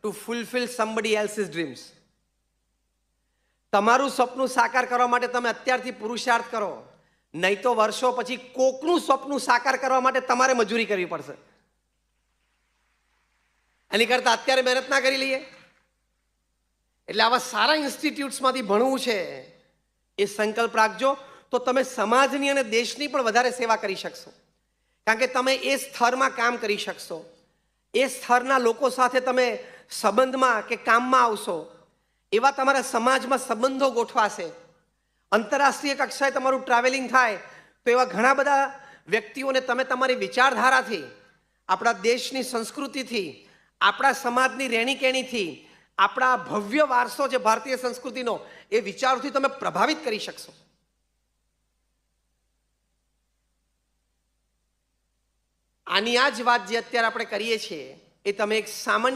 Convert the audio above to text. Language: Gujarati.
Two fulfil somebody else's dreams. તમારું સપનું સાકાર કરવા માટે તમે અત્યારથી પુરુષાર્થ કરો, નહીં તો વર્ષો પછી કોકનું સપનું સાકાર કરવા માટે તમારે મજૂરી કરવી પડશે. એની કરતાં અત્યારે મહેનત ના કરી લઈએ. એટલે આવા સારા ઇન્સ્ટિટ્યૂટ્સમાંથી ભણવું છે એ સંકલ્પ રાખજો, તો તમે સમાજની અને દેશની પણ વધારે સેવા કરી શકશો. કારણ કે તમે એ સ્તરમાં કામ કરી શકશો, એ સ્તરના લોકો સાથે તમે સંબંધમાં કે કામમાં આવશો, એવા તમારા સમાજમાં સંબંધો ગોઠવાશે. આંતરરાષ્ટ્રીય કક્ષાએ તમારું ટ્રાવેલિંગ થાય તો એવા ઘણા બધા વ્યક્તિઓને તમે તમારી વિચારધારાથી, આપણા દેશની સંસ્કૃતિથી, આપણા સમાજની રહેણીકહેણીથી, આપણા ભવ્ય વારસો જે ભારતીય સંસ્કૃતિનો, એ વિચારોથી તમે પ્રભાવિત કરી શકશો. આની આ જ વાત જે અત્યારે આપણે કરીએ છીએ એ તમે એક સામાન્ય